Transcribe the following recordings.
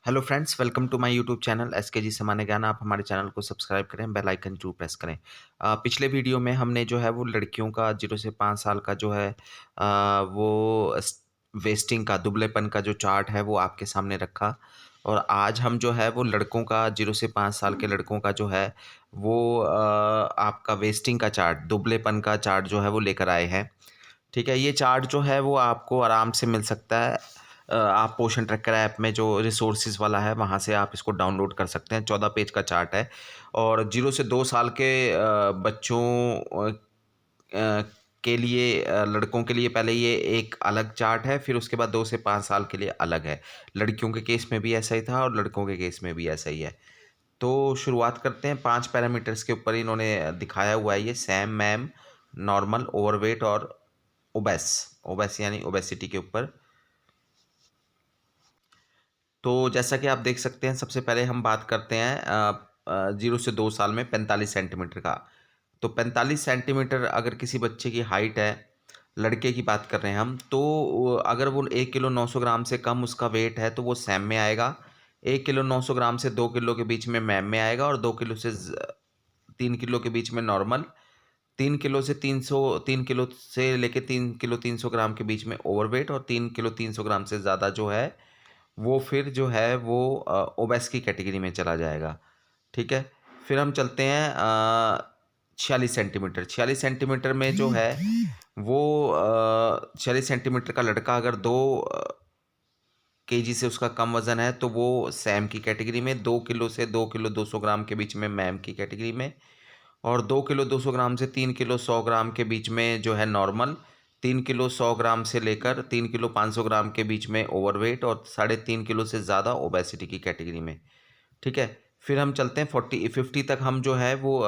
Hello friends, welcome to my YouTube channel SKG सामान्य ज्ञान। आप हमारे चैनल को सब्सक्राइब करें, बेल आइकन जरूर प्रेस करें। पिछले वीडियो में हमने जो है वो लड़कियों का 0 से 5 साल का जो है वो वेस्टिंग का दुबलेपन का जो चार्ट है वो आपके सामने रखा। और आज हम जो है वो लड़कों का 0 से 5 साल के लड़कों का जो है वो आपका वेस्टिंग का चार्ट, दुबलेपन का चार्ट जो है वो लेकर आए हैं। ठीक है, ये चार्ट जो है वो आपको आराम से मिल सकता है। आप पोषण ट्रैकर ऐप में जो रिसोर्सेज वाला है वहाँ से आप इसको डाउनलोड कर सकते हैं। 14 पेज का चार्ट है और 0 से 2 साल के बच्चों के लिए, लड़कों के लिए पहले ये एक अलग चार्ट है, फिर उसके बाद 2 से 5 साल के लिए अलग है। लड़कियों के केस में भी ऐसा ही था और लड़कों के केस में भी ऐसा ही है। तो शुरुआत करते हैं। 5 पैरामीटर्स के ऊपर इन्होंने दिखाया हुआ है ये सैम, मैम, नॉर्मल, ओवरवेट और ओबेस। ओबेस यानी ओबेसिटी के ऊपर। तो जैसा कि आप देख सकते हैं, सबसे पहले हम बात करते हैं 0 से 2 साल में 45 सेंटीमीटर का। तो 45 सेंटीमीटर अगर किसी बच्चे की हाइट है, लड़के की बात कर रहे हैं हम, तो अगर वो 1 किलो 900 ग्राम से कम उसका वेट है तो वो सैम में आएगा। 1 किलो 900 ग्राम से 2 किलो के बीच में मैम में आएगा और 2 किलो से 3 किलो के बीच में नॉर्मल। 3 किलो से लेके 3 किलो 300 ग्राम के बीच में ओवरवेट और 3 किलो 300 ग्राम से ज़्यादा जो है वो फिर जो है वो ओबेस की कैटेगरी में चला जाएगा। ठीक है, फिर हम चलते हैं 46 सेंटीमीटर। 46 सेंटीमीटर में जो है वो 46 सेंटीमीटर का लड़का अगर 2 केजी से उसका कम वज़न है तो वो सैम की कैटेगरी में, 2 किलो से 2 किलो 200 ग्राम के बीच में मैम की कैटेगरी में और 2 किलो 200 ग्राम से 3 किलो 100 ग्राम के बीच में जो है नॉर्मल, 3 किलो 100 ग्राम से लेकर 3 किलो 500 ग्राम के बीच में ओवरवेट और 3.5 किलो से ज़्यादा ओबेसिटी की कैटेगरी में। ठीक है, फिर हम चलते हैं 50 तक। हम जो है वो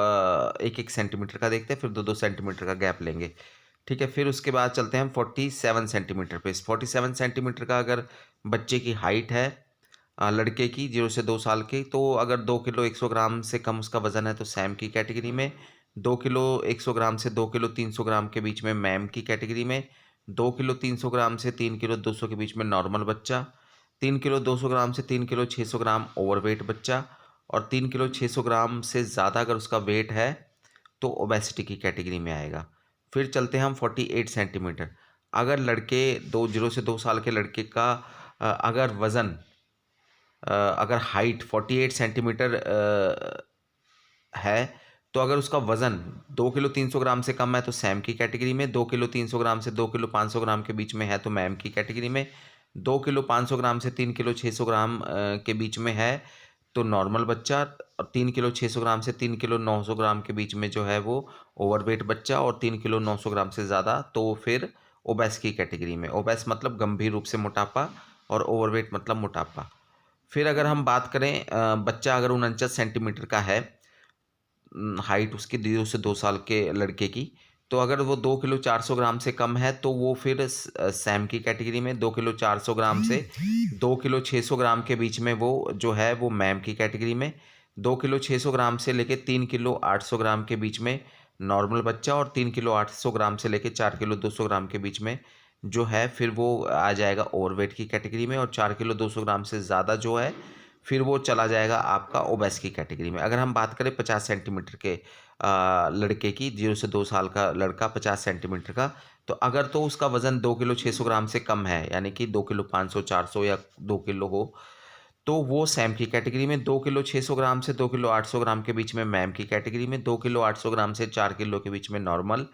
1-1 सेंटीमीटर का देखते हैं, फिर 2-2 सेंटीमीटर का गैप लेंगे। ठीक है, फिर उसके बाद चलते हैं हम 47 सेंटीमीटर पे। 47 सेंटीमीटर का अगर बच्चे की हाइट है, लड़के की 0 से 2 साल की, तो अगर 2 किलो 100 ग्राम से कम उसका वज़न है तो सैम की कैटेगरी में, 2 किलो 100 ग्राम से 2 किलो 300 ग्राम के बीच में मैम की कैटेगरी में, 2 किलो 300 ग्राम से 3 किलो 200 के बीच में नॉर्मल बच्चा, 3 किलो 200 ग्राम से 3 किलो 600 ग्राम ओवरवेट बच्चा और 3 किलो 600 ग्राम से ज़्यादा अगर उसका वेट है तो ओबेसिटी की कैटेगरी में आएगा। फिर चलते हैं हम 48 सेंटीमीटर। अगर लड़के 0 से 2 साल के लड़के का अगर वज़न, अगर हाइट 48 सेंटीमीटर है, तो अगर उसका वज़न 2 किलो 300 ग्राम से कम है तो सैम की कैटेगरी में, 2 किलो 300 ग्राम से 2 किलो 500 ग्राम के बीच में है तो मैम की कैटेगरी में, 2 किलो 500 ग्राम से 3 किलो 600 ग्राम के बीच में है तो नॉर्मल बच्चा और 3 किलो 600 ग्राम से 3 किलो 900 ग्राम के बीच में जो है वो ओवरवेट बच्चा और 3 किलो 900 ग्राम से ज़्यादा तो फिर ओबेस की कैटेगरी में। ओबेस मतलब गंभीर रूप से मोटापा और ओवरवेट मतलब मोटापा। फिर अगर हम बात करें, बच्चा अगर 49 सेंटीमीटर का है, हाइट उसकी 0 से 2 साल के लड़के की, तो अगर वो 2 किलो 400 ग्राम से कम है तो वो फिर सैम की कैटेगरी में, 2 किलो 400 ग्राम से 2 किलो 600 ग्राम के बीच में वो जो है वो मैम की कैटेगरी में, 2 किलो 600 ग्राम से लेके 3 किलो 800 ग्राम के बीच में नॉर्मल बच्चा और 3 किलो 800 ग्राम से लेके 4 किलो 200 ग्राम के बीच में जो है फिर वो आ जाएगा ओवरवेट की कैटेगरी में और 4 किलो 200 ग्राम से ज़्यादा जो है फिर वो चला जाएगा आपका ओबेस की कैटेगरी में। अगर हम बात करें 50 सेंटीमीटर के लड़के की, 0 से 2 साल का लड़का 50 सेंटीमीटर का, तो अगर तो उसका वज़न 2 किलो 600 ग्राम से कम है, यानी कि 2 किलो 500 400 या 2 किलो हो, तो वो सैम की कैटेगरी में, 2 किलो 600 ग्राम से 2 किलो 800 ग्राम के बीच में मैम की कैटेगरी में, 2 किलो 800 ग्राम से 4 किलो के बीच में नॉर्मल,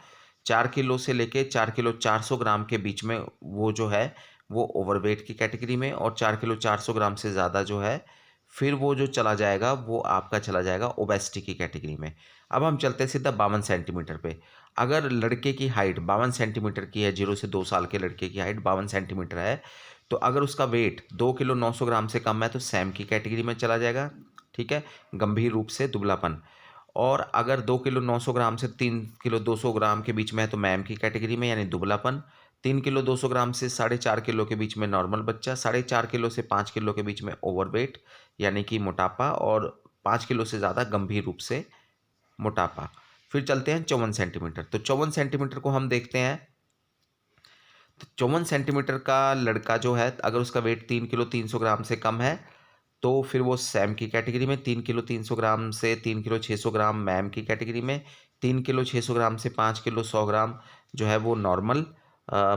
4 किलो से लेके 4 किलो 400 ग्राम के बीच में वो जो है वो ओवरवेट की कैटेगरी में और 4 किलो 400 ग्राम से ज़्यादा जो है फिर वो जो चला जाएगा वो आपका चला जाएगा ओबेसिटी की कैटेगरी में। अब हम चलते हैं सीधा 52 सेंटीमीटर पे। अगर लड़के की हाइट 52 सेंटीमीटर की है, 0 से 2 साल के लड़के की हाइट 52 सेंटीमीटर है, तो अगर उसका वेट 2 किलो 900 ग्राम से कम है तो सैम की कैटेगरी में चला जाएगा। ठीक है, गंभीर रूप से दुबलापन। और अगर 2 किलो 900 ग्राम से 3 किलो 200 ग्राम के बीच में है तो मैम की कैटेगरी में यानी दुबलापन। 3 किलो 200 ग्राम से 4.5 किलो के बीच में नॉर्मल बच्चा, 4.5 किलो से 5 किलो के बीच में ओवरवेट यानी कि मोटापा और 5 किलो से ज़्यादा गंभीर रूप से मोटापा। फिर चलते हैं 54 सेंटीमीटर। तो 54 सेंटीमीटर को हम देखते हैं। तो 54 सेंटीमीटर का लड़का जो है अगर उसका वेट 3 किलो 300 ग्राम से कम है तो फिर वो सैम की कैटेगरी में, 3 किलो 300 ग्राम से 3 किलो 600 ग्राम मैम की कैटेगरी में, 3 किलो 600 ग्राम से 5 किलो 100 ग्राम जो है वो नॉर्मल,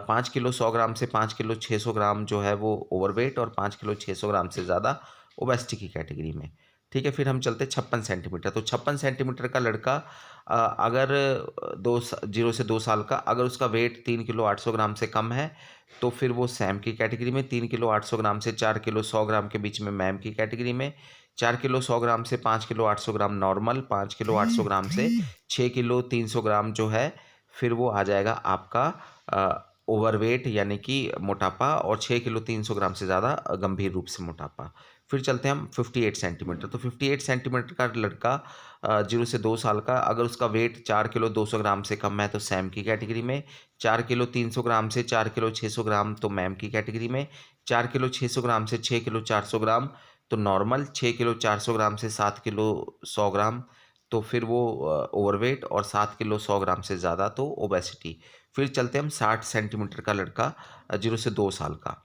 5 किलो 100 ग्राम से 5 किलो 600 ग्राम जो है वो ओवरवेट, और 5 किलो 600 ग्राम से ज़्यादा ओबेसिटी की कैटेगरी में। ठीक है, फिर हम चलते 56 सेंटीमीटर। तो 56 सेंटीमीटर का लड़का अगर 0 से 2 साल का, अगर उसका वेट 3 किलो 800 ग्राम से कम है तो फिर वो सैम की कैटेगरी में, 3 किलो 800 ग्राम से 4 किलो 100 ग्राम के बीच में मैम की कैटेगरी में, 4 किलो 100 ग्राम से 5 किलो 800 ग्राम नॉर्मल, 5 किलो 800 ग्राम से 6 किलो 300 ग्राम जो है फिर वो आ जाएगा आपका ओवरवेट यानी कि मोटापा, और 6 किलो 300 ग्राम से ज़्यादा गंभीर रूप से मोटापा। फिर चलते हैं हम 58 सेंटीमीटर। तो 58 सेंटीमीटर का लड़का 0 से 2 साल का, अगर उसका वेट 4 किलो 200 ग्राम से कम है तो सैम की कैटेगरी में, 4 किलो 300 ग्राम से 4 किलो 600 ग्राम तो मैम की कैटेगरी में, 4 किलो 600 ग्राम से 6 किलो 400 ग्राम तो नॉर्मल, 6 किलो 400 ग्राम से 7 किलो 100 ग्राम तो फिर वो ओवरवेट, और 7 किलो 100 ग्राम से ज़्यादा तो ओबेसिटी। फिर चलते हैं हम 60 सेंटीमीटर का लड़का 0 से 2 साल का,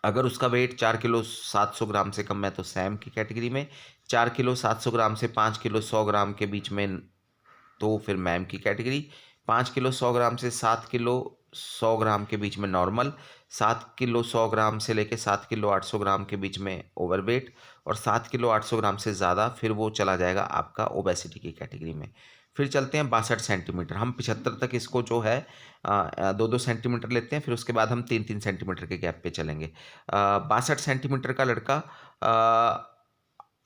अगर उसका वेट 4 किलो 700 ग्राम से कम है तो सैम की कैटेगरी में, 4 किलो 700 ग्राम से 5 किलो 100 ग्राम के बीच में तो फिर मैम की कैटेगरी, 5 किलो 100 ग्राम से 7 किलो 100 ग्राम के बीच में नॉर्मल, 7 किलो 100 ग्राम से लेकर 7 किलो 800 ग्राम के बीच में ओवरवेट, और 7 किलो 800 ग्राम से ज़्यादा फिर वो चला जाएगा आपका ओबेसिटी की कैटेगरी में। फिर चलते हैं 62 सेंटीमीटर। हम 75 तक इसको जो है 2-2 सेंटीमीटर लेते हैं, फिर उसके बाद हम 3-3 सेंटीमीटर के गैप पे चलेंगे। 62 सेंटीमीटर का लड़का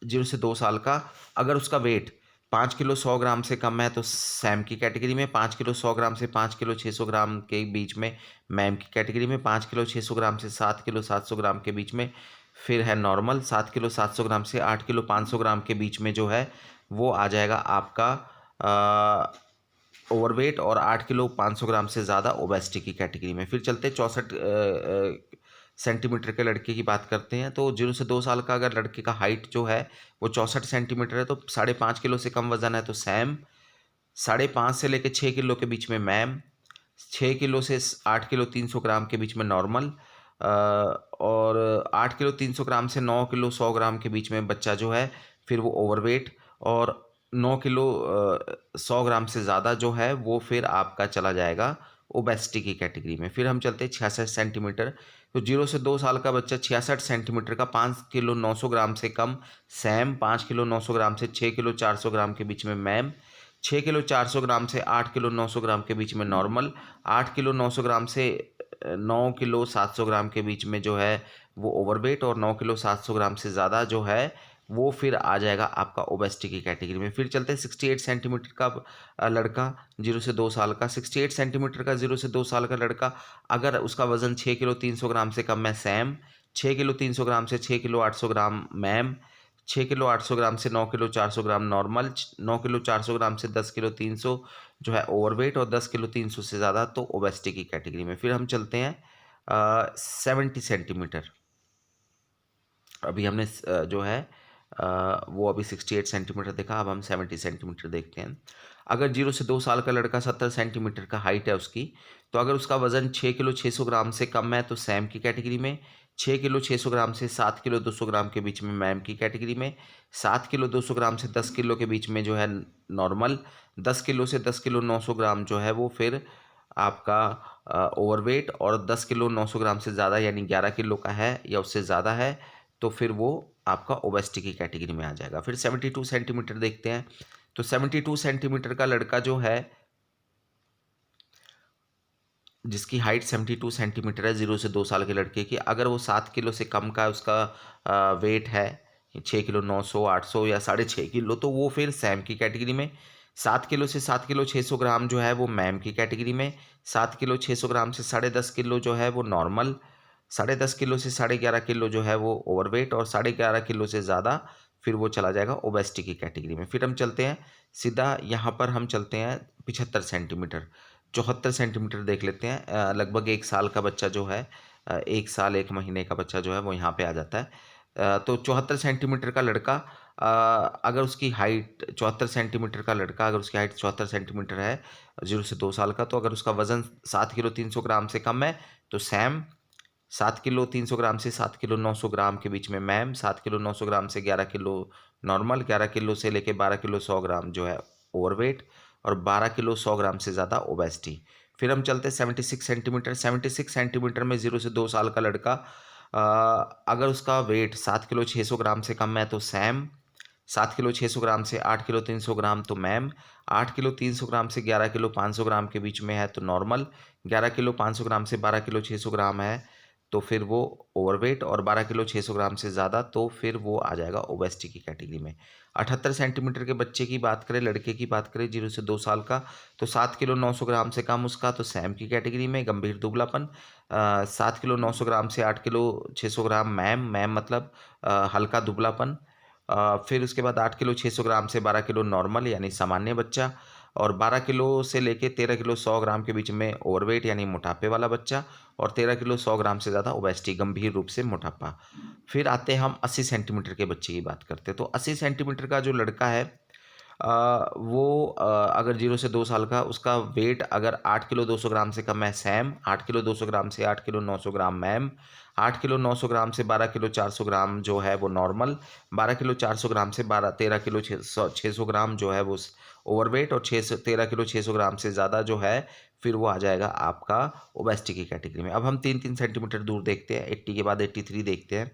0 से 2 साल का, अगर उसका वेट 5 किलो 100 ग्राम से कम है तो सैम की कैटेगरी में, 5 किलो 100 ग्राम से 5 किलो 600 ग्राम के बीच में मैम की कैटेगरी में, 5 किलो 600 ग्राम से 7 किलो 700 ग्राम के बीच में फिर है नॉर्मल, 7 किलो 700 ग्राम से 8 किलो 500 ग्राम के बीच में जो है वो आ जाएगा आपका ओवरवेट, और 8 किलो 500 ग्राम से ज़्यादा ओबेसिटी की कैटेगरी में। फिर चलते 64 सेंटीमीटर के लड़के की बात करते हैं। तो 0 से 2 साल का अगर लड़के का हाइट जो है वो 64 सेंटीमीटर है तो 5.5 किलो से कम वजन है तो सैम, 5.5 से लेकर 6 किलो के बीच में मैम, 6 किलो से 8 किलो 300 ग्राम के बीच में नॉर्मल, और 8 किलो 300 ग्राम से 9 किलो 100 ग्राम के बीच में बच्चा जो है फिर वो ओवरवेट, और 9 किलो 100 ग्राम से ज़्यादा जो है वो फिर आपका चला जाएगा ओबेसिटी की कैटेगरी में। फिर हम चलते हैं 66 सेंटीमीटर। तो 0 से 2 साल का बच्चा 66 सेंटीमीटर का, 5 किलो 900 ग्राम से कम सैम, 5 किलो 900 ग्राम से 6 किलो 400 ग्राम के बीच में मैम, 6 किलो 400 ग्राम से 8 किलो 900 ग्राम के बीच में नॉर्मल, 8 किलो 900 ग्राम से 9 किलो 700 ग्राम के बीच में जो है वो ओवरवेट, और 9 किलो 700 ग्राम से ज़्यादा जो है वो फिर आ जाएगा आपका ओबेसिटी की कैटेगरी में। फिर चलते हैं 68 सेंटीमीटर का लड़का 0 से 2 साल का, 68 सेंटीमीटर का 0 से 2 साल का लड़का, अगर उसका वज़न 6 किलो 300 ग्राम से कम है सैम, 6 किलो 300 ग्राम से 6 किलो 800 ग्राम मैम, 6 किलो 800 ग्राम से 9 किलो 400 ग्राम नॉर्मल, 9 किलो 400 ग्राम से 10 किलो 300 जो है ओवरवेट, और 10 किलो 300 से ज़्यादा तो ओबेसिटी की कैटेगरी में। फिर हम चलते हैं 70 सेंटीमीटर। अभी हमने जो है वो अभी 68 सेंटीमीटर देखा, अब हम 70 सेंटीमीटर देखते हैं। अगर 0 से 2 साल का लड़का 70 सेंटीमीटर का हाइट है उसकी, तो अगर उसका वज़न 6 किलो 600 ग्राम से कम है तो सैम की कैटेगरी में, 6 किलो 600 ग्राम से 7 किलो 200 ग्राम के बीच में मैम की कैटेगरी में, 7 किलो 200 ग्राम से 10 किलो के बीच में जो है नॉर्मल, 10 किलो से 10 किलो 900 ग्राम जो है वो फिर आपका ओवरवेट, और 10 किलो 900 ग्राम से ज़्यादा यानी 11 किलो का है या उससे ज़्यादा है तो फिर वो आपका ओबेसिटी की कैटेगरी में आ जाएगा। फिर 72 सेंटीमीटर देखते हैं। तो 72 सेंटीमीटर का लड़का जो है जिसकी हाइट 72 सेंटीमीटर है 0 से 2 साल के लड़के की, अगर वो 7 किलो से कम का उसका वेट है, 6 किलो 900 800 या 6.5 किलो तो वो फिर सैम की कैटेगरी में, 7 किलो से 7 किलो 600 ग्राम जो है वो मैम की कैटेगरी में, 7 किलो 600 ग्राम से 10.5 किलो जो है वो नॉर्मल, 10.5 किलो से 11.5 किलो जो है वो ओवरवेट, और 11.5 किलो से ज़्यादा फिर वो चला जाएगा ओबेसिटी की कैटेगरी में। फिर हम चलते हैं सीधा यहाँ पर हम चलते हैं 75 सेंटीमीटर, 74 सेंटीमीटर देख लेते हैं। लगभग 1 साल का बच्चा जो है 1 साल 1 महीने का बच्चा जो है वो यहाँ पे आ जाता है। तो 74 सेंटीमीटर का लड़का, अगर उसकी हाइट 74 सेंटीमीटर का लड़का अगर उसकी हाइट 74 सेंटीमीटर है 0 से 2 साल का, तो अगर उसका वज़न 7 किलो 300 ग्राम से कम है तो सैम, 7 किलो 300 ग्राम से 7 किलो 900 ग्राम के बीच में मैम, 7 किलो 900 ग्राम से 11 किलो नॉर्मल, 11 किलो से लेके 12 किलो 100 ग्राम जो है ओवरवेट, और 12 किलो 100 ग्राम से ज़्यादा ओबेसिटी। फिर हम चलते हैं 76 सेंटीमीटर। 76 सेंटीमीटर में 0 से 2 साल का लड़का, अगर उसका वेट 7 किलो 600 ग्राम से कम है तो सैम, 7 किलो 600 ग्राम से 8 किलो 300 ग्राम तो मैम, 8 किलो 300 ग्राम से 11 किलो 500 ग्राम के बीच में है तो नॉर्मल, 11 किलो 500 ग्राम से 12 किलो 600 ग्राम है तो फिर वो ओवरवेट, और 12 किलो 600 ग्राम से ज़्यादा तो फिर वो आ जाएगा ओबेसिटी की कैटेगरी में। 78 सेंटीमीटर के बच्चे की बात करें, लड़के की बात करें 0 से 2 साल का, तो 7 किलो 900 ग्राम से कम उसका तो सैम की कैटेगरी में, गंभीर दुबलापन। 7 किलो 900 ग्राम से 8 किलो 600 ग्राम मैम, मैम मतलब हल्का दुबलापन। फिर उसके बाद 8 किलो 600 ग्राम से 12 किलो नॉर्मल यानी सामान्य बच्चा, और 12 किलो से लेके 13 किलो 100 ग्राम के बीच में ओवरवेट यानी मोटापे वाला बच्चा, और 13 किलो 100 ग्राम से ज़्यादा ओबेसिटी, गंभीर रूप से मोटापा। फिर आते हैं हम 80 सेंटीमीटर के बच्चे की बात करते हैं। तो 80 सेंटीमीटर का जो लड़का है, वो अगर 0 से 2 साल का, उसका वेट अगर 8 किलो 200 ग्राम से कम है सैम, 8 किलो 200 ग्राम से 8 किलो 900 ग्राम मैम, 8 किलो 900 ग्राम से 12 किलो 400 ग्राम जो है वो नॉर्मल, 12 किलो 400 ग्राम से 13 किलो 600 ग्राम जो है वो ओवरवेट, और 13 किलो 600 ग्राम से ज़्यादा जो है फिर वो आ जाएगा आपका ओबेसिटी की कैटेगरी में। अब हम 3-3 सेंटीमीटर दूर देखते हैं, 80 के बाद 83 देखते हैं।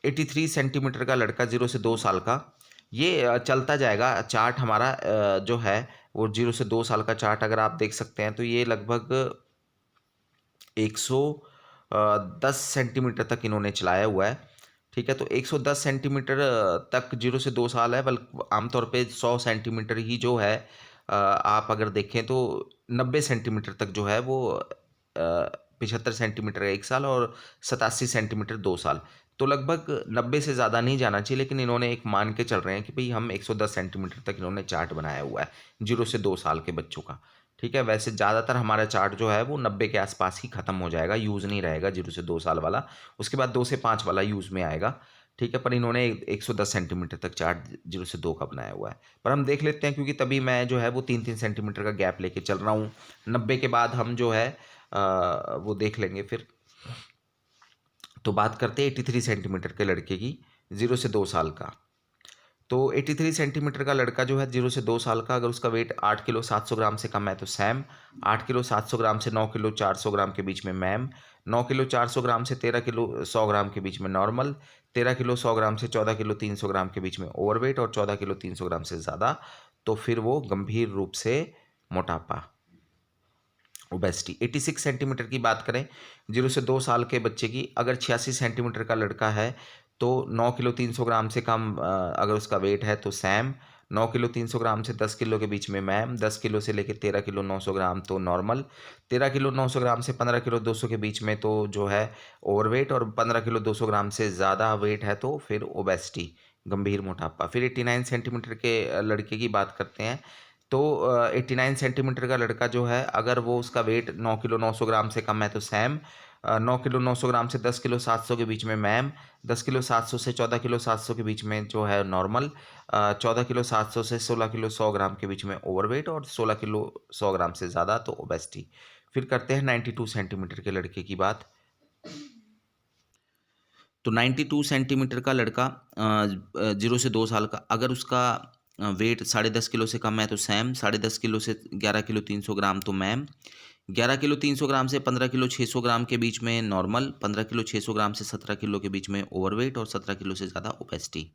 83 सेंटीमीटर का लड़का 0 से 2 साल का, ये चलता जाएगा चार्ट हमारा, जो है वो 0 से 2 साल का चार्ट अगर आप देख सकते हैं तो ये लगभग 110 सेंटीमीटर तक इन्होंने चलाया हुआ है। ठीक है, तो 110 सेंटीमीटर तक 0 से 2 साल है, बल्कि आमतौर पे 100 सेंटीमीटर ही जो है, आप अगर देखें तो 90 सेंटीमीटर तक जो है वो 75 सेंटीमीटर 1 साल, और 87 सेंटीमीटर 2 साल। तो लगभग 90 से ज़्यादा नहीं जाना चाहिए, लेकिन इन्होंने एक मान के चल रहे हैं कि भई हम 110 सेंटीमीटर तक इन्होंने चार्ट बनाया हुआ है 0 से 2 साल के बच्चों का। ठीक है, वैसे ज़्यादातर हमारा चार्ट जो है वो 90 के आसपास ही ख़त्म हो जाएगा, यूज़ नहीं रहेगा 0 से 2 साल वाला, उसके बाद 2 से 5 वाला यूज़ में आएगा। ठीक है, पर इन्होंने 110 सेंटीमीटर तक चार्ट 0 से 2 का बनाया हुआ है। पर हम देख लेते हैं, क्योंकि तभी मैं जो है वो 3-3 सेंटीमीटर का गैप लेके चल रहा हूँ। 90 के बाद हम जो है वो देख लेंगे फिर। तो बात करते हैं 83 सेंटीमीटर के लड़के की, 0 से 2 साल का। तो 83 सेंटीमीटर का लड़का जो है 0 से 2 साल का, अगर उसका वेट 8 किलो 700 ग्राम से कम है तो सैम, 8 किलो 700 ग्राम से 9 किलो 400 ग्राम के बीच में मैम, 9 किलो 400 ग्राम से 13 किलो 100 ग्राम के बीच में नॉर्मल, 13 किलो 100 ग्राम से 14 किलो 300 ग्राम के बीच में ओवरवेट, और 14 किलो 300 ग्राम से ज़्यादा तो फिर वो गंभीर रूप से मोटापा, ओबेसिटी। 86 सेंटीमीटर की बात करें 0 से 2 साल के बच्चे की, अगर 86 सेंटीमीटर का लड़का है तो 9 किलो 300 ग्राम से कम अगर उसका वेट है तो सैम, 9 किलो 300 ग्राम से 10 किलो के बीच में मैम, 10 किलो से लेकर 13 किलो 900 ग्राम तो नॉर्मल, 13 किलो 900 ग्राम से 15 किलो 200 के बीच में तो जो है ओवरवेट, और 15 किलो 200 ग्राम से ज़्यादा वेट है तो फिर ओबेसिटी, गंभीर मोटापा। फिर 89 सेंटीमीटर के लड़के की बात करते हैं। तो 89 सेंटीमीटर का लड़का जो है, अगर वो उसका वेट 9 किलो 900 ग्राम से कम है तो सैम, 9 किलो 900 ग्राम से 10 किलो 700 के बीच में मैम, 10 किलो 700 से 14 किलो 700 के बीच में जो है नॉर्मल, 14 किलो 700 से 16 किलो 100 ग्राम के बीच में ओवरवेट, और 16 किलो 100 ग्राम से ज़्यादा तो ओबेसिटी। फिर करते हैं 92 सेंटीमीटर के लड़के की बात। तो 92 सेंटीमीटर का लड़का 0 से 2 साल का, अगर उसका वेट 10.5 किलो से कम है तो सैम, 10.5 किलो से 11 किलो 300 ग्राम तो मैम, 11 किलो 300 ग्राम से 15 किलो 600 ग्राम के बीच में नॉर्मल, 15 किलो 600 ग्राम से 17 किलो के बीच में ओवरवेट, और 17 किलो से ज़्यादा ओबेसिटी।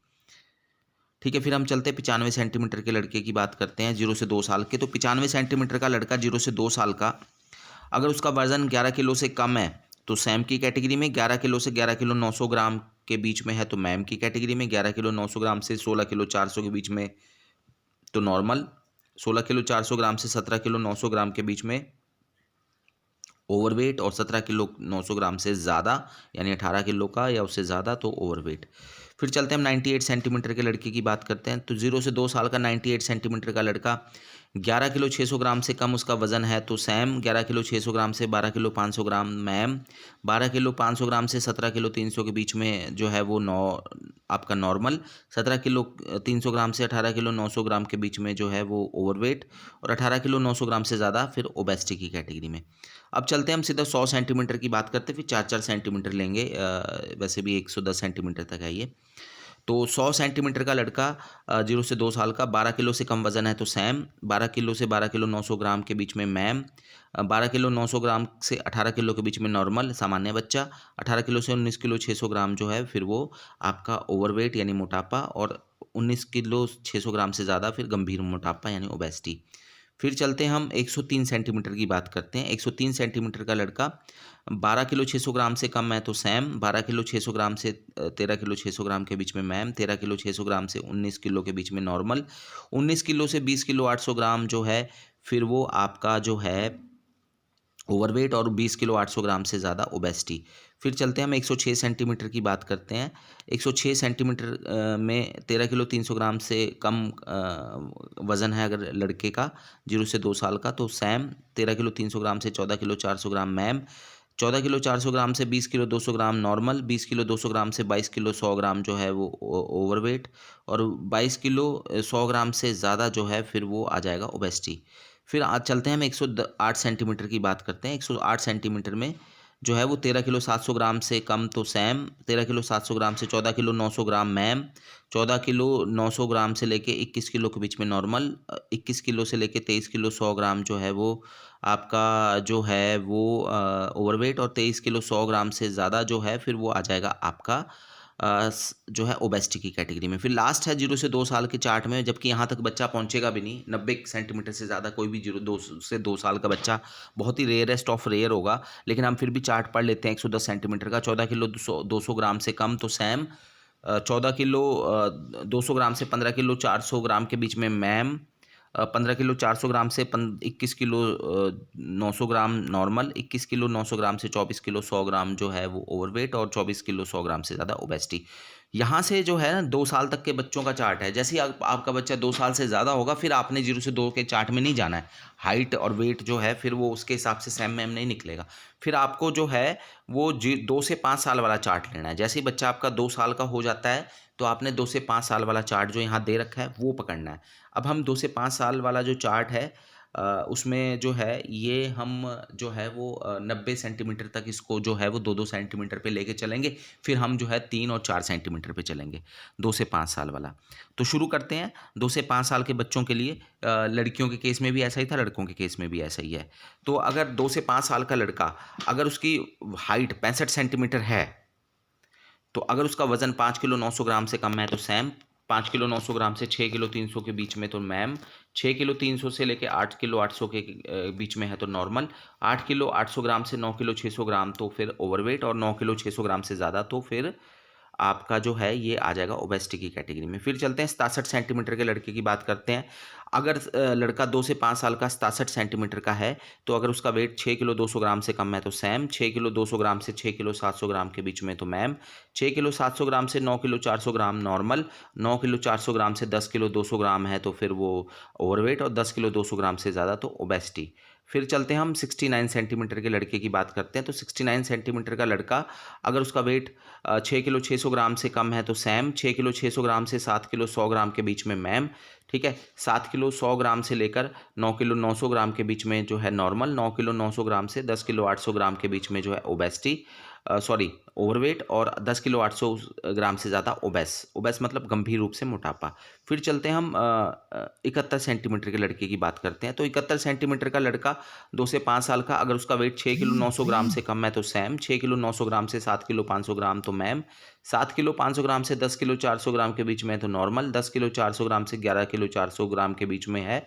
ठीक है, फिर हम चलते हैं 95 सेंटीमीटर के लड़के की बात करते हैं 0 से 2 साल के। तो 95 सेंटीमीटर का लड़का 0 से 2 साल का, अगर उसका वज़न 11 किलो से कम है तो सैम की कैटेगरी में, 11 किलो से 11 किलो 900 ग्राम के बीच में है तो मैम की कैटेगरी में, 11 किलो 900 ग्राम से 16 किलो 400 के बीच में तो नॉर्मल, 16 किलो 400 ग्राम से 17 किलो 900 ग्राम के बीच में ओवरवेट, और 17 किलो 900 ग्राम से ज़्यादा यानी 18 किलो का या उससे ज़्यादा तो ओवरवेट। फिर चलते हैं हम 98 सेंटीमीटर के लड़के की बात करते हैं। तो 0 से 2 साल का 98 सेंटीमीटर का लड़का, 11 किलो 600 ग्राम से कम उसका वज़न है तो सैम, 11 किलो 600 ग्राम से 12 किलो 500 ग्राम मैम, 12 किलो 500 ग्राम से 17 किलो 300 के बीच में जो है वो आपका नॉर्मल, 17 किलो 300 ग्राम से 18 किलो 900 ग्राम के बीच में जो है वो ओवरवेट, और 18 किलो 900 ग्राम से ज़्यादा फिर ओबेसिटी की कैटेगरी में। अब चलते हैं हम सीधा 100 सेंटीमीटर की बात करते हैं, फिर 4-4 सेंटीमीटर लेंगे, वैसे भी 110 सेंटीमीटर तक है ये। तो 100 सेंटीमीटर का लड़का 0 से 2 साल का, 12 किलो से कम वज़न है तो सैम, 12 किलो से 12 किलो 900 ग्राम के बीच में मैम, 12 किलो 900 ग्राम से 18 किलो के बीच में नॉर्मल सामान्य बच्चा, 18 किलो से 19 किलो 600 ग्राम जो है फिर वो आपका ओवरवेट यानी मोटापा, और 19 किलो 600 ग्राम से ज़्यादा फिर गंभीर मोटापा यानी ओबेसिटी। फिर चलते हैं हम 103 सेंटीमीटर की बात करते हैं। 103 सेंटीमीटर का लड़का, 12 किलो 600 ग्राम से कम है तो सैम, 12 किलो 600 ग्राम से 13 किलो 600 ग्राम के बीच में मैम, 13 किलो 600 ग्राम से 19 किलो के बीच में नॉर्मल, 19 किलो से 20 किलो 800 ग्राम जो है फिर वो आपका जो है ओवरवेट, और 20 किलो 800 ग्राम से ज़्यादा ओबेसिटी। फिर चलते हैं हम 106 सेंटीमीटर की बात करते हैं। 106 सेंटीमीटर में 13 किलो 300 ग्राम से कम वज़न है अगर लड़के का 0 से 2 साल का तो सैम, 13 किलो 300 ग्राम से 14 किलो 400 ग्राम मैम, 14 किलो 400 ग्राम से 20 किलो 200 ग्राम नॉर्मल, 20 किलो 200 ग्राम से 22 किलो 100 ग्राम जो है वो ओवरवेट, और 22 किलो 100 ग्राम से ज़्यादा जो है फिर वो आ जाएगा ओबेसिटी। फिर आज चलते हैं हम 108 सेंटीमीटर की बात करते हैं। 108 सेंटीमीटर में जो है वो 13 किलो 700 ग्राम से कम तो सैम, 13 किलो 700 ग्राम से 14 किलो 900 ग्राम मैम, 14 किलो 900 ग्राम से लेके 21 किलो के बीच में नॉर्मल, 21 किलो से लेके 23 किलो 100 ग्राम जो है वो आपका जो है वो ओवरवेट, और 23 किलो 100 ग्राम से ज़्यादा जो है फिर वो आ जाएगा आपका जो है ओबेसिटी की कैटेगरी में। फिर लास्ट है 0 से 2 साल के चार्ट में, जबकि यहाँ तक बच्चा पहुँचेगा भी नहीं, 90 सेंटीमीटर से ज़्यादा कोई भी 2 से 2 साल का बच्चा बहुत ही रेयरेस्ट ऑफ रेयर होगा, लेकिन हम फिर भी चार्ट पढ़ लेते हैं। 110 सेंटीमीटर का, 14 किलो 200 ग्राम से कम तो सैम, 14 किलो 200 ग्राम से 15 किलो 400 ग्राम के बीच में मैम, 15 किलो 400 ग्राम से 21 किलो 900 ग्राम नॉर्मल, 21 किलो 900 ग्राम से 24 किलो 100 ग्राम जो है वो ओवरवेट, और 24 किलो 100 ग्राम से ज़्यादा ओबेसिटी। यहाँ से जो है ना 2 साल तक के बच्चों का चार्ट है। जैसे ही आपका बच्चा 2 साल से ज़्यादा होगा फिर आपने 0 से 2 के चार्ट में नहीं जाना है। हाइट और वेट जो है फिर वो उसके हिसाब से सैम मैम नहीं निकलेगा। फिर आपको जो है वो 2 से 5 साल वाला चार्ट लेना है। जैसे ही बच्चा आपका 2 साल का हो जाता है तो आपने 2 से 5 साल वाला चार्ट जो यहाँ दे रखा है वो पकड़ना है। अब हम 2 से 5 साल वाला जो चार्ट है उसमें जो है ये हम जो है वो 90 सेंटीमीटर तक इसको जो है वो 2-2 सेंटीमीटर पे लेके चलेंगे। फिर हम जो है 3 और 4 सेंटीमीटर पे चलेंगे 2 से 5 साल वाला। तो शुरू करते हैं 2 से 5 साल के बच्चों के लिए। लड़कियों के केस में भी ऐसा ही था, लड़कों के केस में भी ऐसा ही है। तो अगर 2 से 5 साल का लड़का, अगर उसकी हाइट 65 सेंटीमीटर है, तो अगर उसका वज़न 5 किलो 900 ग्राम से कम है तो सैम, 5 किलो 900 ग्राम से 6 किलो 300 के बीच में तो मैम, 6 किलो 300 से लेके 8 किलो 800 के बीच में है तो नॉर्मल, 8 किलो 800 ग्राम से 9 किलो 600 ग्राम तो फिर ओवरवेट, और 9 किलो 600 ग्राम से ज़्यादा तो फिर आपका जो है ये आ जाएगा ओबेसिटी की कैटेगरी में। फिर चलते हैं 67 सेंटीमीटर के लड़के की बात करते हैं। अगर लड़का 2 से 5 साल का 67 सेंटीमीटर का है, तो अगर उसका वेट 6 किलो 200 ग्राम से कम है तो सैम, 6 किलो 200 ग्राम से 6 किलो 700 ग्राम के बीच में तो मैम, 6 किलो 700 ग्राम से 9 किलो 400 ग्राम नॉर्मल, 9 किलो 400 ग्राम से 10 किलो 200 ग्राम है तो फिर वो ओवरवेट, और 10 किलो 200 ग्राम से ज़्यादा तो ओबेसिटी। फिर चलते हैं हम 69 सेंटीमीटर के लड़के की बात करते हैं। तो 69 सेंटीमीटर का लड़का, अगर उसका वेट 6 किलो 600 ग्राम से कम है तो सैम, 6 किलो 600 ग्राम से 7 किलो 100 ग्राम के बीच में मैम, ठीक है, 7 किलो 100 ग्राम से लेकर 9 किलो 900 ग्राम के बीच में जो है नॉर्मल, 9 किलो 900 ग्राम से 10 किलो 800 ग्राम के बीच में जो है ओबेसिटी, सॉरी ओवरवेट, और 10 किलो 800 ग्राम से ज़्यादा ओबेस मतलब गंभीर रूप से मोटापा। फिर चलते हैं हम 71 सेंटीमीटर के लड़के की बात करते हैं। तो 71 सेंटीमीटर का लड़का 2 से 5 साल का, अगर उसका वेट 6 किलो 900 ग्राम से कम है तो सैम, 6 किलो 900 ग्राम से 7 किलो 500 ग्राम तो मैम, 7 किलो 500 ग्राम से 10 किलो 400 ग्राम के बीच में है तो नॉर्मल, 10 किलो 400 ग्राम से 11 किलो 400 ग्राम के बीच में है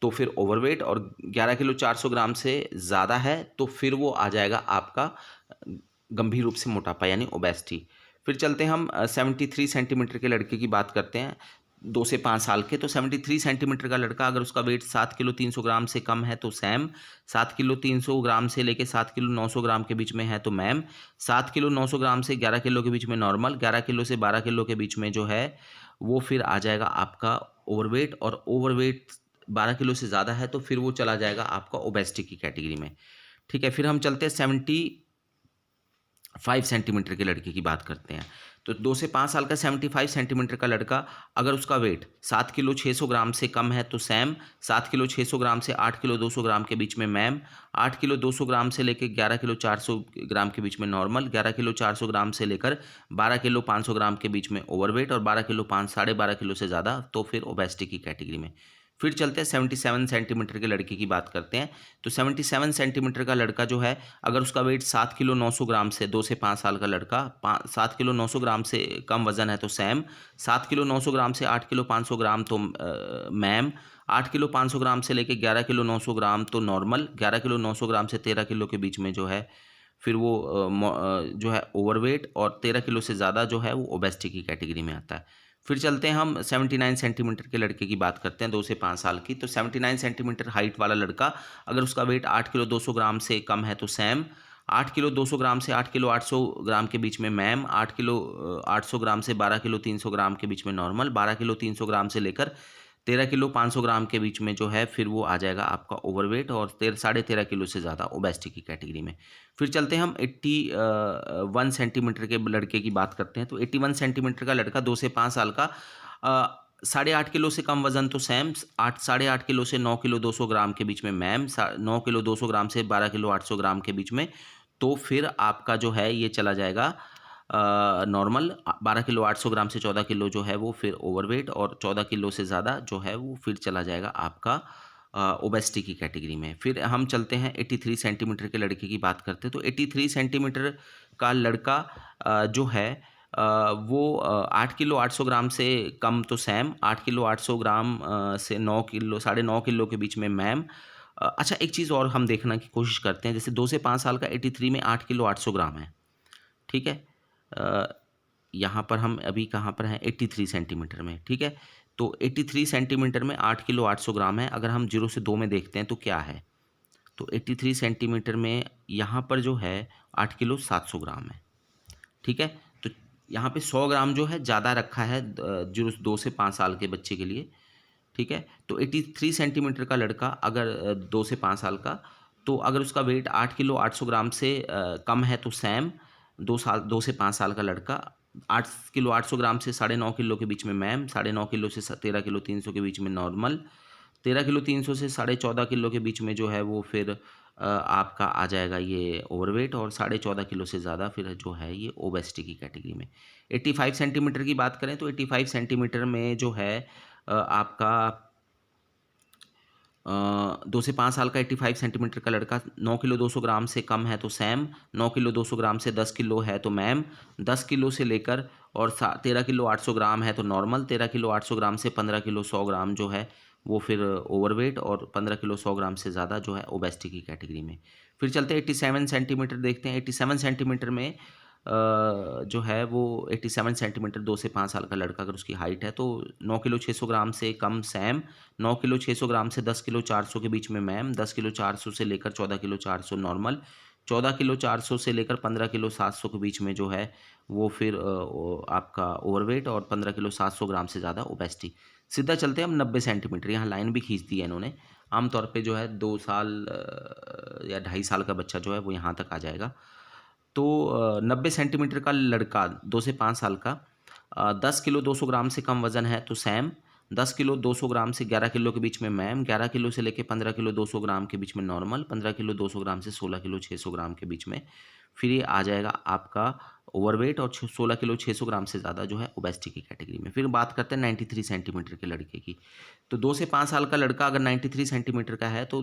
तो फिर ओवरवेट, और 11 किलो 400 ग्राम से ज़्यादा है तो फिर वो आ जाएगा आपका गंभीर रूप से मोटापा यानी ओबेसिटी। फिर चलते हैं हम 73 सेंटीमीटर के लड़के की बात करते हैं। 2 से 5 साल के, तो 73 सेंटीमीटर का लड़का अगर उसका वेट 7 किलो 300 ग्राम से कम है तो सैम, 7 किलो 300 ग्राम से लेके 7 किलो 900 ग्राम के बीच में है तो मैम, 7 किलो 900 ग्राम से 11 किलो के बीच में नॉर्मल, 11 किलो से 12 किलो के बीच में जो है वो फिर आ जाएगा आपका ओवरवेट, और ओवरवेट 12 किलो से ज़्यादा है तो फिर वो चला जाएगा आपका ओबेसिटी की कैटेगरी में। ठीक है, फिर हम चलते हैं 75 सेंटीमीटर के लड़के की बात करते हैं। तो 2 से 5 साल का 75 सेंटीमीटर का लड़का अगर उसका वेट 7 किलो 600 ग्राम से कम है तो सैम, 7 किलो 600 ग्राम से 8 किलो 200 ग्राम के बीच में मैम, 8 किलो 200 ग्राम से लेकर 11 किलो 400 ग्राम के बीच में नॉर्मल, 11 किलो 400 ग्राम से लेकर 12 किलो 500 ग्राम के बीच में ओवरवेट, और 12 किलो 12.5 किलो से ज़्यादा तो फिर ओबेसिटी की कैटेगरी में। फिर चलते हैं 77 सेंटीमीटर के लड़के की बात करते हैं। तो 77 सेंटीमीटर का लड़का जो है अगर उसका वेट 7 किलो 900 ग्राम से, 2 से 5 साल का लड़का 7 किलो 900 ग्राम से कम वजन है तो सैम, 7 किलो 900 ग्राम से 8 किलो 500 ग्राम तो मैम, 8 किलो 500 ग्राम से लेकर 11 किलो 900 ग्राम तो नॉर्मल, 11 किलो 900 ग्राम से 13 किलो के बीच में जो है फिर वो जो है ओवरवेट, और 13 किलो से ज़्यादा जो है वो ओबेसिटी की कैटेगरी में आता है। फिर चलते हैं हम 79 सेंटीमीटर के लड़के की बात करते हैं 2 से 5 साल की। तो 79 सेंटीमीटर हाइट वाला लड़का अगर उसका वेट 8 किलो 200 ग्राम से कम है तो सैम, 8 किलो 200 ग्राम से 8 किलो 800 ग्राम के बीच में मैम, 8 किलो 800 ग्राम से 12 किलो 300 ग्राम के बीच में नॉर्मल, 12 किलो 300 ग्राम से लेकर 13 किलो 500 ग्राम के बीच में जो है फिर वो आ जाएगा आपका ओवरवेट, और 13.5 किलो से ज़्यादा ओबेसिटी की कैटेगरी में। फिर चलते हैं हम 81 सेंटीमीटर के लड़के की बात करते हैं। तो 81 सेंटीमीटर का लड़का 2 से 5 साल का 8.5 किलो से कम वजन तो सैम, 8.5 किलो से 9 किलो 200 ग्राम के बीच में मैम, 9 किलो 200 ग्राम से 12 किलो 800 ग्राम के बीच में तो फिर आपका जो है ये चला जाएगा नॉर्मल, 12 किलो 800 ग्राम से 14 किलो जो है वो फिर ओवरवेट, और 14 किलो से ज़्यादा जो है वो फिर चला जाएगा आपका ओबेसिटी की कैटेगरी में। फिर हम चलते हैं 83 सेंटीमीटर के लड़के की बात करते हैं। तो 83 सेंटीमीटर का लड़का जो है वो 8 किलो 800 ग्राम से कम तो सैम, 8 किलो 800 ग्राम से 9 किलो 9.5 किलो के बीच में मैम। अच्छा, एक चीज़ और हम देखने की कोशिश करते हैं, जैसे 2 से 5 साल का 83 में 8 किलो 800 ग्राम है, ठीक है। अ, यहाँ पर हम अभी कहाँ पर हैं 83 सेंटीमीटर में, ठीक है। तो 83 सेंटीमीटर में 8 किलो 800 ग्राम है। अगर हम 0 से 2 में देखते हैं तो क्या है, तो 83 सेंटीमीटर में यहाँ पर जो है 8 किलो 700 ग्राम है, ठीक है। तो यहाँ पे 100 ग्राम जो है ज़्यादा रखा है जो 2 से 5 साल के बच्चे के लिए, ठीक है। तो 83 सेंटीमीटर का लड़का अगर 2 से 5 साल का, तो अगर उसका वेट 8 किलो 800 ग्राम से कम है तो सैम, 2 से 5 साल का लड़का 8 किलो 800 ग्राम से 9.5 किलो के बीच में मैम, 9.5 किलो से 13 किलो 300 के बीच में नॉर्मल, 13 किलो 300 से 14.5 किलो के बीच में जो है वो फिर आपका आ जाएगा ये ओवरवेट, और 14.5 किलो से ज़्यादा फिर जो है ये ओबेसिटी की कैटेगरी में। 85 सेंटीमीटर की बात करें तो 85 सेंटीमीटर में जो है आपका 2 से 5 साल का 85 सेंटीमीटर का लड़का 9 किलो 200 ग्राम से कम है तो सैम, 9 किलो 200 ग्राम से 10 किलो है तो मैम, 10 किलो से लेकर और 13 किलो 800 ग्राम है तो नॉर्मल, 13 किलो 800 ग्राम से 15 किलो 100 ग्राम जो है वो फिर ओवरवेट, और 15 किलो 100 ग्राम से ज़्यादा जो है ओबेसिटी की कैटेगरी में। फिर चलते हैं 87 सेंटीमीटर देखते हैं। 87 सेंटीमीटर में जो है वो 87 सेंटीमीटर 2 से 5 साल का लड़का अगर उसकी हाइट है तो 9 किलो 600 ग्राम से कम सैम, 9 किलो 600 ग्राम से 10 किलो 400 के बीच में मैम, 10 किलो 400 से लेकर 14 किलो 400 नॉर्मल, 14 किलो 400 से लेकर 15 किलो 700 के बीच में जो है वो फिर आपका ओवरवेट, और 15 किलो 700 ग्राम से ज़्यादा ओबेसिटी। सीधा चलते हैं हम 90 सेंटीमीटर, यहाँ लाइन भी खींच दी है इन्होंने। आमतौर पे जो है 2 साल या 2.5 साल का बच्चा जो है वो यहाँ तक आ जाएगा। तो 90 सेंटीमीटर का लड़का 2 से 5 साल का 10 किलो 200 ग्राम से कम वज़न है तो सैम, 10 किलो 200 ग्राम से 11 किलो के बीच में मैम, 11 किलो से लेकर 15 किलो 200 ग्राम के बीच में नॉर्मल, 15 किलो 200 ग्राम से 16 किलो 600 ग्राम के बीच में फिर ये आ जाएगा आपका ओवरवेट, और 16 किलो 600 ग्राम से ज़्यादा जो है ओबेसिटी की कैटेगरी में। फिर बात करते हैं 93 सेंटीमीटर के लड़के की। तो 2 से 5 साल का लड़का अगर 93 सेंटीमीटर का है तो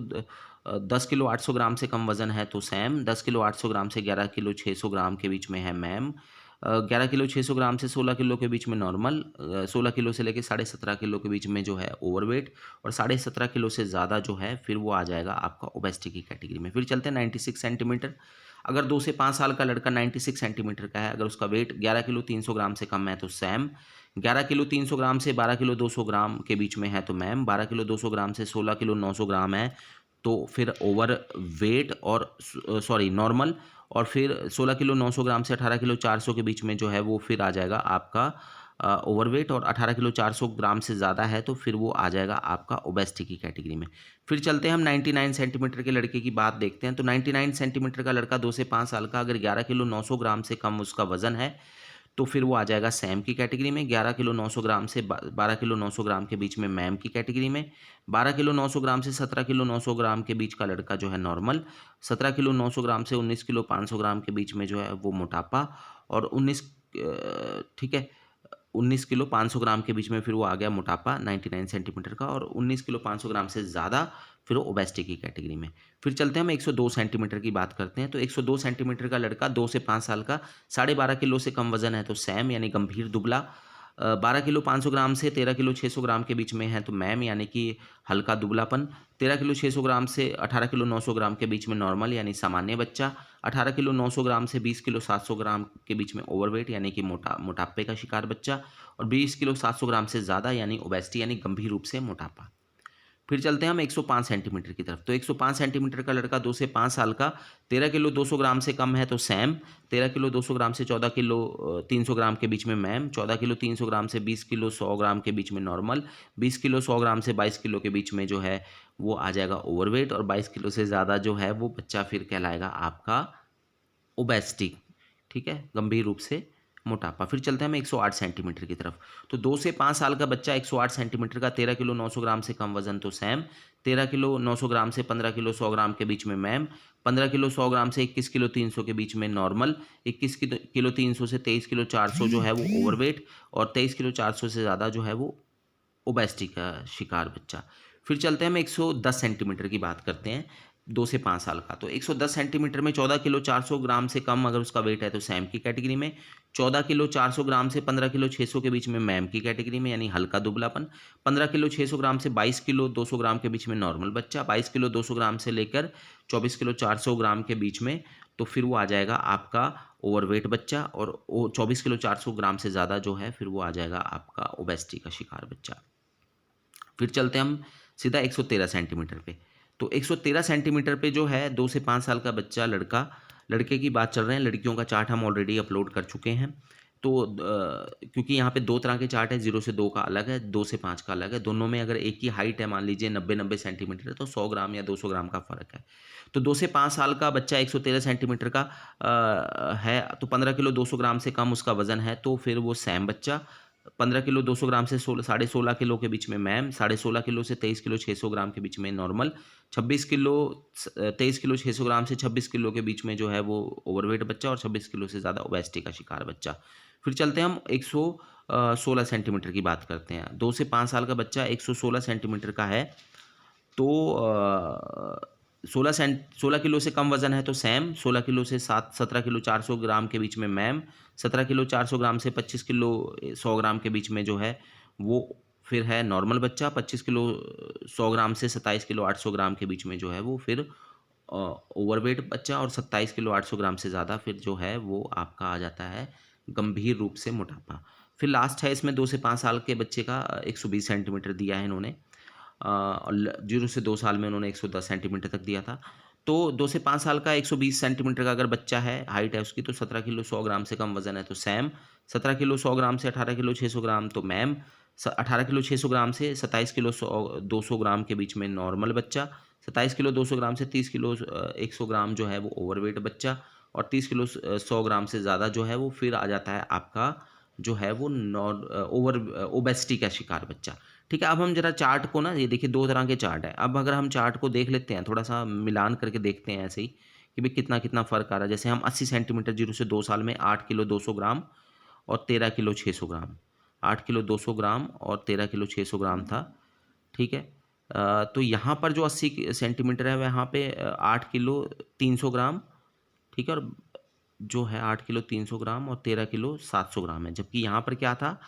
10 किलो 800 ग्राम से कम वज़न है तो सैम, 10 किलो 800 ग्राम से 11 किलो 600 ग्राम के बीच में है मैम, 11 किलो 600 ग्राम से 16 किलो के बीच में नॉर्मल, 16 किलो से लेकर 17.5 किलो के बीच में जो है ओवरवेट, और 17.5 किलो से ज़्यादा जो है फिर वो आ जाएगा आपका ओबेसिटी की कैटेगरी में। फिर चलते हैं 96 सेंटीमीटर। अगर 2 से 5 साल का लड़का 96 सेंटीमीटर का है, अगर उसका वेट 11 किलो 300 ग्राम से कम है तो सैम, 11 किलो 300 ग्राम से 12 किलो 200 ग्राम के बीच में है तो मैम, 12 किलो 200 ग्राम से 16 किलो 900 ग्राम है तो फिर ओवर वेट और सॉरी नॉर्मल, और फिर 16 किलो 900 ग्राम से 18 किलो 400 के बीच में जो है वो फिर आ जाएगा आपका ओवरवेट, और 18 किलो 400 ग्राम से ज़्यादा है तो फिर वो आ जाएगा आपका ओबेसिटी की कैटेगरी में। फिर चलते हैं हम 99 सेंटीमीटर के लड़के की बात देखते हैं। तो 99 सेंटीमीटर का लड़का 2 से 5 साल का, अगर 11 किलो 900 ग्राम से कम उसका वज़न है तो फिर वो आ जाएगा सैम की कैटेगरी में। 11 किलो 900 ग्राम से 12 किलो 900 ग्राम के बीच में मैम की कैटेगरी में। 12 किलो 900 ग्राम से 17 किलो 900 ग्राम के बीच का लड़का जो है नॉर्मल। 17 किलो 900 ग्राम से 19 किलो 500 ग्राम के बीच में जो है वो मोटापा, और 19 ठीक है, 19 किलो 500 ग्राम के बीच में फिर वो आ गया मोटापा 99 सेंटीमीटर का, और 19 किलो 500 ग्राम से ज़्यादा फिर वो ओबेसिटी की कैटेगरी में। फिर चलते हैं हम 102 सेंटीमीटर की बात करते हैं। तो 102 सेंटीमीटर का लड़का 2 से 5 साल का, 12.5 किलो से कम वजन है तो सैम यानी गंभीर दुबला। 12 किलो 500 ग्राम से 13 किलो 600 ग्राम के बीच में है तो मैम यानी कि हल्का दुबलापन। 13 किलो 600 ग्राम से 18 किलो 900 ग्राम के बीच में नॉर्मल यानी सामान्य बच्चा। 18 किलो 900 ग्राम से 20 किलो 700 ग्राम के बीच में ओवरवेट यानी कि मोटापे का शिकार बच्चा। और 20 किलो 700 ग्राम से ज़्यादा यानी ओबेसिटी यानी गंभीर रूप से मोटापा। फिर चलते हैं हम 105 सेंटीमीटर की तरफ। तो 105 सेंटीमीटर का लड़का 2 से 5 साल का, 13 किलो 200 ग्राम से कम है तो सैम, 13 किलो 200 ग्राम से 14 किलो 300 ग्राम के बीच में मैम, 14 किलो 300 ग्राम से 20 किलो 100 ग्राम के बीच में नॉर्मल, 20 किलो 100 ग्राम से 22 किलो के बीच में जो है वो आ जाएगा ओवरवेट, और 22 किलो से ज़्यादा जो है वो बच्चा फिर कहलाएगा आपका ओबेसिटी, ठीक है, गंभीर रूप से मोटापा। फिर चलते हैं हम 108 सेंटीमीटर की तरफ। तो 2 से 5 साल का बच्चा 108 सेंटीमीटर का, 13 किलो 900 ग्राम से कम वजन तो सैम, 13 किलो 900 ग्राम से 15 किलो 100 ग्राम के बीच में मैम, 15 किलो 100 ग्राम से 21 किलो 300 के बीच में नॉर्मल, 21 किलो 300 से 23 किलो 400 जो है वो ओवरवेट, और 23 किलो 400 से ज़्यादा जो है वो ओबेसिटी का शिकार बच्चा। फिर चलते हैं हम 110 सेंटीमीटर की बात करते हैं, 2 से 5 साल का। तो 110 सेंटीमीटर में 14 किलो 400 ग्राम से कम अगर उसका वेट है तो सैम की कैटेगरी में। 14 किलो 400 ग्राम से 15 किलो 600 के बीच में मैम की कैटेगरी में यानी हल्का दुबलापन। 15 किलो 600 ग्राम से 22 किलो 200 ग्राम के बीच में नॉर्मल बच्चा। 22 किलो 200 ग्राम से लेकर 24 किलो 400 ग्राम के बीच में तो फिर वो आ जाएगा आपका ओवरवेट बच्चा, और वो 24 किलो 400 ग्राम से ज़्यादा जो है फिर वो आ जाएगा आपका ओबेसिटी का शिकार बच्चा। फिर चलते हैं हम सीधा 113 सेंटीमीटर पे। तो 113 सेंटीमीटर पे जो है 2 से 5 साल का बच्चा लड़का, लड़के की बात चल रहे हैं, लड़कियों का चार्ट हम ऑलरेडी अपलोड कर चुके हैं। तो क्योंकि यहाँ पे 2 तरह के चार्ट है, 0 से 2 का अलग है, 2 से 5 का अलग है। दोनों में अगर एक ही हाइट है, मान लीजिए 90-90 सेंटीमीटर है, तो 100 ग्राम या 200 ग्राम का फ़र्क है। तो 2 से 5 साल का बच्चा 113 सेंटीमीटर का है, तो 15 किलो 200 ग्राम से कम उसका वज़न है तो फिर वो सैम बच्चा। 15 किलो 200 ग्राम से 16 किलो के बीच में मैम, 16.5 किलो से 23 किलो 600 ग्राम के बीच में नॉर्मल, 26 किलो 23 किलो 600 ग्राम से 26 किलो के बीच में जो है वो ओवरवेट बच्चा, और 26 किलो से ज़्यादा ओबेसिटी का शिकार बच्चा। फिर चलते हैं हम 116 सेंटीमीटर की बात करते हैं। 2 से 5 साल का बच्चा 116 सेंटीमीटर का है, तो 16 किलो से कम वज़न है तो सैम, 16 किलो से 17 किलो 400 ग्राम के बीच में मैम, 17 किलो 400 ग्राम से 25 किलो 100 ग्राम के बीच में जो है वो फिर है नॉर्मल बच्चा। 25 किलो 100 ग्राम से 27 किलो 800 ग्राम के बीच में जो है वो फिर ओवरवेट बच्चा, और 27 किलो 800 ग्राम से ज़्यादा फिर जो है वो आपका आ जाता है गंभीर रूप से मोटापा। फिर लास्ट है इसमें 2 से 5 साल के बच्चे का 120 सेंटीमीटर दिया है इन्होंने, और 0 से 2 साल में उन्होंने 110 सेंटीमीटर तक दिया था। तो 2 से 5 साल का 120 सेंटीमीटर का अगर बच्चा है, हाइट है उसकी, तो 17 किलो 100 ग्राम से कम वज़न है तो सैम, 17 किलो 100 ग्राम से 18 किलो 600 ग्राम तो मैम, 18 किलो 600 ग्राम से 27 किलो 200 ग्राम के बीच में नॉर्मल बच्चा, 27 किलो 200 ग्राम से 30 किलो 100 ग्राम जो है वो ओवरवेट बच्चा, और 30 किलो 100 ग्राम से ज़्यादा जो है वो फिर आ जाता है आपका जो है वो ओबेसिटी का शिकार बच्चा। ठीक है, अब हम ज़रा चार्ट को ना, ये देखिए 2 तरह के चार्ट हैं। अब अगर हम चार्ट को देख लेते हैं, थोड़ा-सा मिलान करके देखते हैं ऐसे ही कि भई कितना-कितना फ़र्क आ रहा है। जैसे हम 80 सेंटीमीटर 0 से 2 साल में 8 किलो 200 ग्राम और 13 किलो 600 ग्राम। 8 किलो 200 ग्राम और 13 किलो 600 ग्राम था, ठीक है? तो यहाँ पर जो 80 सेंटीमीटर है, वहाँ पे 8 किलो 300 ग्राम, ठीक है? और जो है 8 किलो 300 ग्राम और 13 किलो 700 ग्राम है। जबकि यहाँ पर क्या था,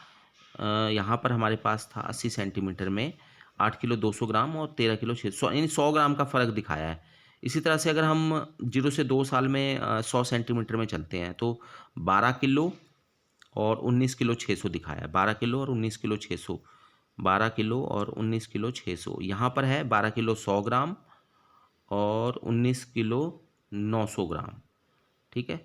यहाँ पर हमारे पास था 80 सेंटीमीटर में 8 किलो 200 ग्राम और 13 किलो 600, यानी 100 ग्राम का फ़र्क दिखाया है। इसी तरह से अगर हम 0 से 2 साल में 100 सेंटीमीटर में चलते हैं तो 12 किलो और 19 किलो 600 दिखाया है। 12 किलो और 19 किलो 600, 12 किलो और 19 किलो 600। यहाँ पर है 12 किलो 100 ग्राम और 19 किलो 900 ग्राम। ठीक है।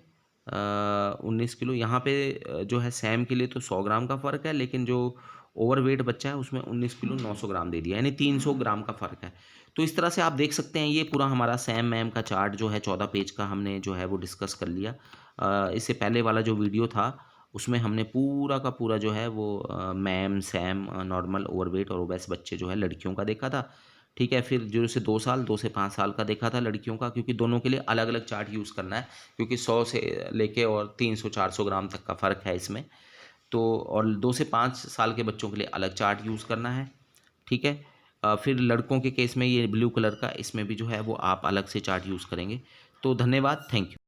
19 किलो यहाँ पे जो है सैम के लिए तो 100 ग्राम का फ़र्क है, लेकिन जो ओवरवेट बच्चा है उसमें 19 किलो 900 ग्राम दे दिया, यानी 300 ग्राम का फ़र्क है। तो इस तरह से आप देख सकते हैं, ये पूरा हमारा सैम मैम का चार्ट जो है 14 पेज का हमने जो है वो डिस्कस कर लिया। इससे पहले वाला जो वीडियो था उसमें हमने पूरा का पूरा जो है वो मैम, सैम, नॉर्मल, ओवरवेट और ओबेस बच्चे जो है लड़कियों का देखा था। ठीक है। फिर 0 से 2 साल, 2 से 5 साल का देखा था लड़कियों का, क्योंकि दोनों के लिए अलग-अलग चार्ट यूज़ करना है, क्योंकि 100 से लेके और 300-400 ग्राम तक का फ़र्क है इसमें। तो और 2 से 5 साल के बच्चों के लिए अलग चार्ट यूज़ करना है। ठीक है। फिर लड़कों के केस में ये ब्लू कलर का, इसमें भी जो है वो आप अलग से चार्ट यूज़ करेंगे। तो धन्यवाद, थैंक यू।